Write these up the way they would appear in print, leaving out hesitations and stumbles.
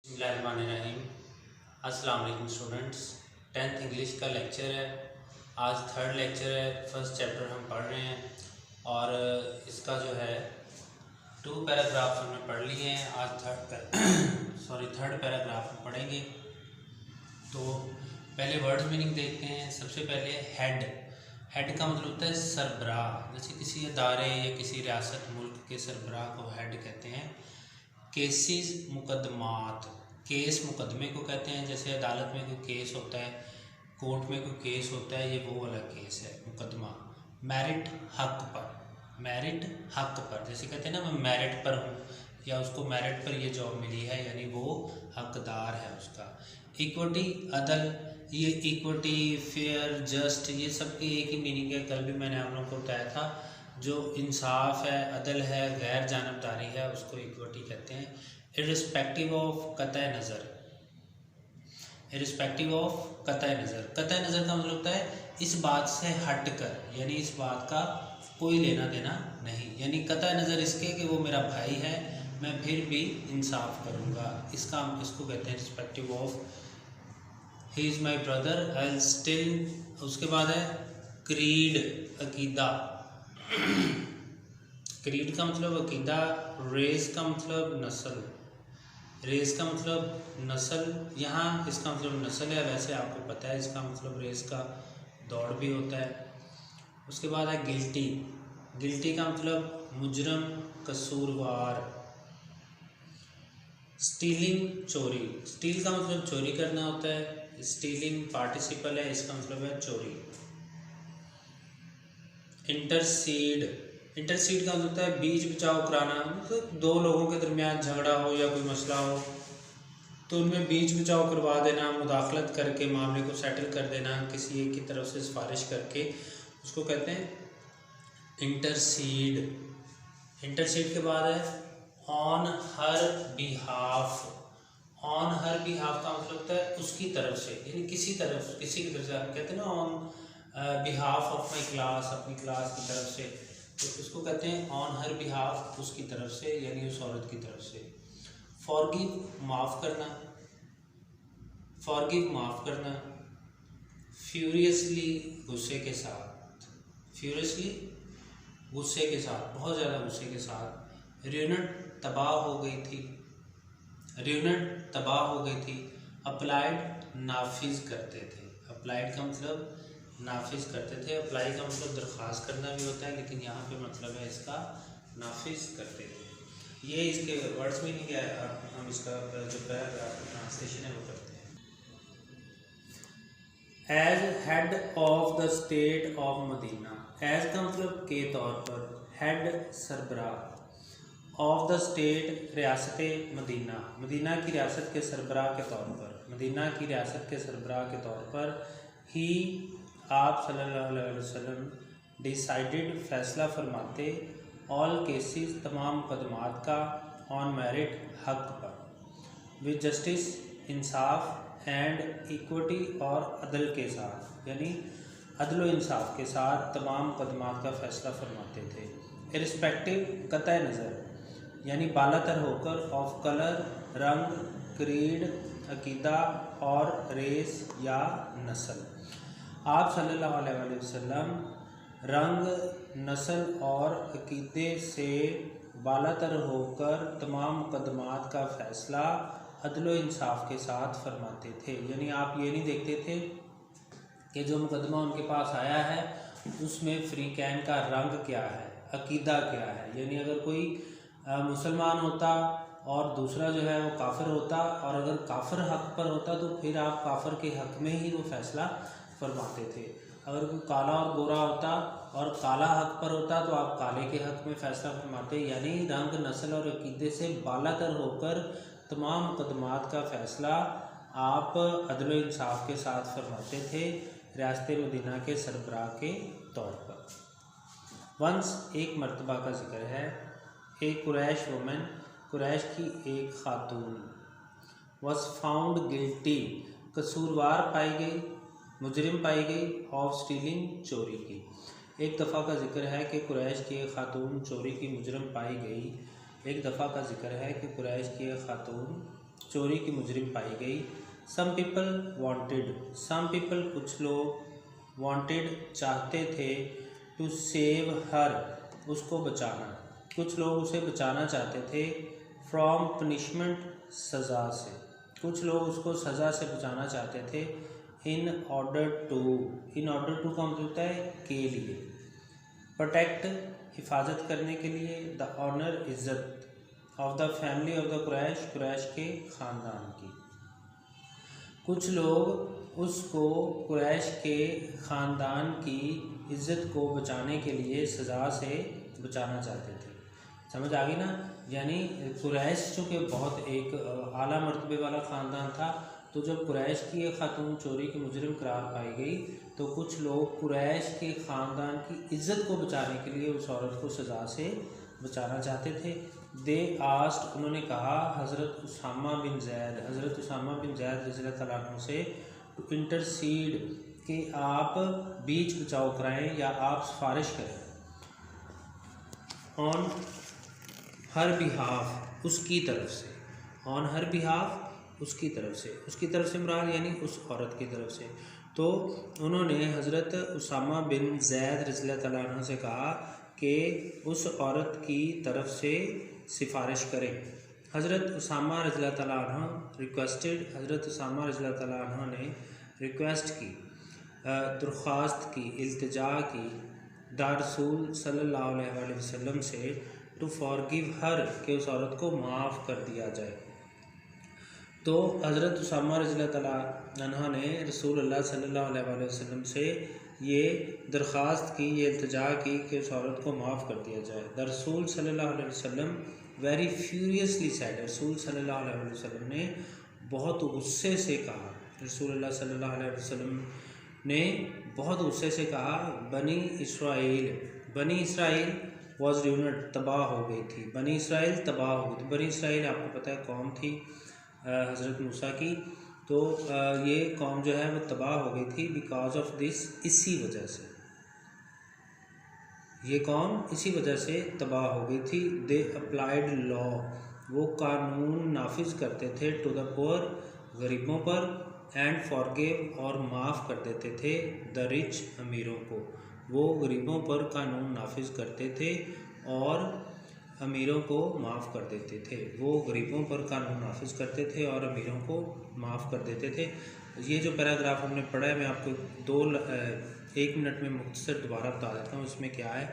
बिस्मिल्लाहिर्रहमानिर्रहीम। अस्सलाम वालेकुम स्टूडेंट्स। 10th इंग्लिश का लेक्चर है। आज थर्ड लेक्चर है। फर्स्ट चैप्टर हम पढ़ रहे हैं और इसका जो है 2 पैराग्राफ हमने पढ़ लिए हैं। आज थर्ड पैराग्राफ हम पढ़ेंगे। तो पहले वर्ड मीनिंग देखते हैं। सबसे पहले हेड। हेड का मतलब होता है सरबराह। जैसे किसी अदारे या किसी रियासत मुल्क के सरबराह को हेड कहते हैं। केसेस मुकदमात, केस मुकदमे को कहते हैं। जैसे अदालत में कोई केस होता है, कोर्ट में कोई केस होता है, ये वो वाला केस है मुकदमा। मेरिट हक पर, मेरिट हक पर, जैसे कहते हैं ना मैं मेरिट पर हूँ या उसको मेरिट पर ये जॉब मिली है, यानी वो हकदार है उसका। इक्विटी अदल, ये इक्विटी फेयर जस्ट ये सब की एक ही मीनिंग है। कल भी मैंने आप लोगों को बताया था। जो इंसाफ है, अदल है, गैर जानबदारी है, उसको इक्विटी कहते हैं। इर्रिस्पेक्टिव ऑफ कतई नज़र, इर्रिस्पेक्टिव ऑफ कतई नज़र, कतई नज़र का मतलब होता है इस बात से हट कर, यानी इस बात का कोई लेना देना नहीं। यानी कतई नज़र इसके कि वो मेरा भाई है, मैं फिर भी इंसाफ करूँगा, इसको कहते हैं respective of. He is my brother I still. उसके बाद है क्रीड, अकीदा। क्रीड का मतलब अकीदा। रेस का मतलब नस्ल, रेस का मतलब नस्ल, यहाँ इसका मतलब नस्ल है। वैसे आपको पता है इसका मतलब रेस का दौड़ भी होता है। उसके बाद है गिल्टी। गिल्टी का मतलब मुजरम, कसूरवार। स्टीलिंग, चोरी। स्टील का मतलब चोरी करना होता है। स्टीलिंग पार्टिसिपल है, इसका मतलब है चोरी। इंटरसीड, इंटरसीड का मतलब होता है बीच बचाव कराना। मतलब दो लोगों के दरमियान झगड़ा हो या कोई मसला हो तो उनमें बीच बचाव करवा देना, मुदाखलत करके मामले को सेटल कर देना, किसी एक की तरफ से सिफारिश करके, उसको कहते हैं इंटरसीड। इंटरसीड के बाद है on her behalf. On her behalf का मतलब होता है उसकी तरफ से, यानी किसी की तरफ से। आप कहते हैं ना on behalf of my class, अपनी क्लास की तरफ से, तो उसको कहते हैं ऑन हर बिहाफ, उसकी तरफ से, यानी उस औरत की तरफ से। फॉरगिव, माफ़ करना, फॉरगिव माफ़ करना। फ्यूरियसली, गुस्से के साथ, फ्यूरियसली गुस्से के साथ, बहुत ज़्यादा गुस्से के साथ। र्यूनट, तबाह हो गई थी, र्यूनट तबाह हो गई थी। अप्लाइड, नाफिज करते थे। अप्लाइड का मतलब नाफिज करते थे। अप्लाई का मतलब दरख्वास्त करना भी होता है, लेकिन यहाँ पे मतलब है इसका नाफिज करते थे। ये इसके वर्ड्स में नहीं है। अब हम इसका जो पैराग्राफ ट्रांसलेशन है वो करते हैं। As head of the state of Medina, as का मतलब के तौर पर, हेड सरबराह, ऑफ द स्टेट रियासत मदीना, मदीना की रियासत के सरबराह के तौर पर, मदीना की रियासत के सरबराह के तौर पर। ही, आप सल्लल्लाहु अलैहि वसल्लम, डिसाइडेड, फैसला फरमाते, ऑल केसेस, तमाम मुकदमात का, ऑन मेरिट, हक पर, with justice, Insaf, and equity, और अदल के साथ, यानी अदल व इंसाफ के साथ तमाम मुकदमात का फ़ैसला फरमाते थे। इर्रिस्पेक्टिव, कतई नज़र, यानी बालातर होकर, ऑफ कलर, रंग, क्रीड, अकीदा, और रेस या नस्ल। आप सल्लल्लाहु अलैहि वसल्लम रंग, नस्ल और अकीदे से बालातर होकर तमाम मुकदमात का फ़ैसला अदल व इंसाफ के साथ फरमाते थे। यानी आप ये नहीं देखते थे कि जो मुकदमा उनके पास आया है उसमें फ़रीक़ैन का रंग क्या है, अकीदा क्या है। यानी अगर कोई मुसलमान होता और दूसरा जो है वो काफिर होता, और अगर काफिर हक पर होता तो फिर आप काफिर के हक में ही वो फैसला फरमाते थे। अगर कोई काला और गोरा होता और काला हक पर होता तो आप काले के हक में फ़ैसला फरमाते। यानी रंग, नस्ल और अकीदे से बालातर होकर तमाम मुकदमात का फ़ैसला आप अदल व इंसाफ के साथ फरमाते थे रियासत मदीना के सरबराह के तौर पर। वंस, एक मरतबा का जिक्र है, एक कुरैश वुमेन, कुरैश की एक खातून, वॉज फाउंड गिल्टी, कसूरवार पाई गई, मुजरिम पाई गई, ऑफ स्टीलिंग, चोरी की। एक दफ़ा का जिक्र है कि कुरैश की एक खातून चोरी की मुजरिम पाई गई। एक दफ़ा का जिक्र है कि कुरैश की एक खातून चोरी की मुजरिम पाई गई। सम पीपल कुछ लोग वांटेड चाहते थे, टू सेव हर उसको बचाना, कुछ लोग उसे बचाना चाहते थे, फ्रॉम पनिशमेंट सज़ा से, कुछ लोग उसको सज़ा से बचाना चाहते थे, इन ऑर्डर टू का मतलब होता है के लिए, प्रोटेक्ट हिफाजत करने के लिए, द ऑनर इज़्ज़त of the family of the Quraysh के ख़ानदान की। कुछ लोग उसको कुरैश के ख़ानदान की इज़्ज़त को बचाने के लिए सज़ा से बचाना चाहते थे। समझ आ गई ना। यानी कुरैश चूँकि बहुत एक आला मर्तबे वाला ख़ानदान था, तो जब कुरैश की एक खातून चोरी की मुजरिम करार पाई गई तो कुछ लोग कुरैश के ख़ानदान की इज़्ज़त को बचाने के लिए उस औरत को सज़ा से बचाना चाहते थे। दे आस्ट उन्होंने कहा हज़रत उसामा बिन ज़ैद रज़ियल्लाहु तआला अन्हु से, टू इंटरसीड कि आप बीच बचाव कराएं या आप सिफारिश करें, ऑन हर बिहाफ उसकी तरफ से, ऑन हर बिहाफ उसकी तरफ से मुराद यानी उस औरत की तरफ से। तो उन्होंने हज़रत उसामा बिन ज़ैद रज़ियल्लाहु तआला अन्हु से कहा कि उस औरत की तरफ से सिफारिश करें। हज़रत उसामा रज़ियल्लाहु तआला अन्हु रिक्वेस्टेड, हज़रत उसामा रज़ियल्लाहु तआला अन्हु ने रिक्वेस्ट की, दरख्वास्त की, इल्तिजा की दा रसूल सल्लल्लाहु अलैहि वसल्लम से, टू फॉरगिव हर कि उस औरत को माफ़ कर दिया जाए। तो हज़रत उसामा रज़ियल्लाहु तआला अन्हु ने रसूलुल्लाह सल्लल्लाहु अलैहि वसल्लम से ये दरख्वास्त की, ये इल्तिजा की कि उस औरत को माफ़ कर दिया जाए। द रसूल सल्लल्लाहु अलैहि वसल्लम वेरी फ्यूरियसली सैड, रसूल सल्लल्लाहु अलैहि वसल्लम ने बहुत गुस्से से कहा, रसूलुल्लाह सल्लल्लाहु अलैहि वसल्लम ने बहुत गुस्से से कहा, बनी इसराइल वॉज रूइनड, तबाह हो गई थी, बनी इसराइल तबाह हो गई थी। बनी इसराइल आपको पता है कौम थी हज़रत मूसा की, तो ये कौम जो है वो तबाह हो गई थी बिकॉज ऑफ दिस, इसी वजह से, ये कौम इसी वजह से तबाह हो गई थी। दे अप्लाइड लॉ, वो कानून नाफिज करते थे, टू द पुअर गरीबों पर, एंड फॉरगिव और माफ़ कर देते थे, द रिच अमीरों को, वो गरीबों पर कानून नाफिज करते थे और अमीरों को माफ़ कर देते थे। वो गरीबों पर कानून नाफिज करते थे और अमीरों को माफ़ कर देते थे। ये जो पैराग्राफ हमने पढ़ा है मैं आपको 1 मिनट में मुख्तसर दोबारा बता देता हूँ। इसमें क्या है,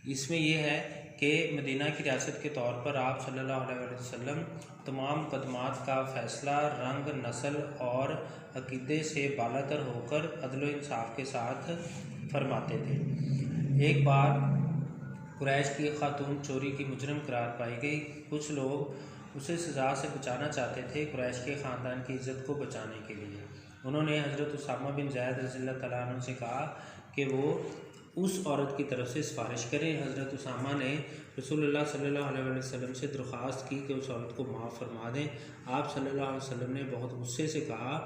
इसमें ये है कि मदीना की रियासत के तौर पर आप सल्लल्लाहु अलैहि वसल्लम तमाम मुकदमात का फ़ैसला रंग, नस्ल और अक़ीदे से बालातर होकर अदल व इंसाफ के साथ फरमाते थे। एक बार कुरैश की खातून चोरी की मुजरिम करार पाई गई। कुछ लोग उसे सज़ा से बचाना चाहते थे कुरैश के ख़ानदान की इज़्ज़त को बचाने के लिए। उन्होंने हज़रत उसामा बिन ज़ैद रज़ियल्लाहु तआला अन्हु से कहा कि वो उस औरत की तरफ से सिफारिश करें। हज़रत उसामा ने रसूलुल्लाह सल्लल्लाहु अलैहि वसल्लम से दरख्वास्त की कि उस औरत को माफ़ फरमा दें। आप सल्लल्लाहु अलैहि वसल्लम ने बहुत गुस्से से कहा,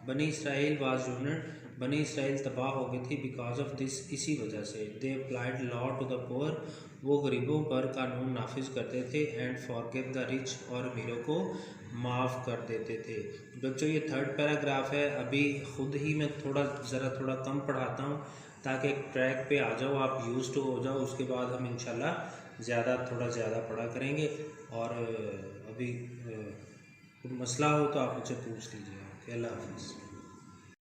बनी इसराइल वाज रूइनड, बनी इसराइल तबाह हो गई थी बिकॉज ऑफ दिस, इसी वजह से। They applied law to the poor, वो गरीबों पर कानून नाफिज करते थे, एंड फॉरगिव द रिच, और अमीरों को माफ़ कर देते थे। बच्चों ये 3rd पैराग्राफ है। अभी ख़ुद ही मैं थोड़ा कम पढ़ाता हूँ ताकि एक ट्रैक पे आ जाओ, आप यूज़ टू हो जाओ। उसके बाद हम इंशाल्लाह थोड़ा ज़्यादा पढ़ा करेंगे। और अभी कोई मसला हो तो आप मुझसे पूछ लीजिएगा। अल्लाह हाफ़िज़।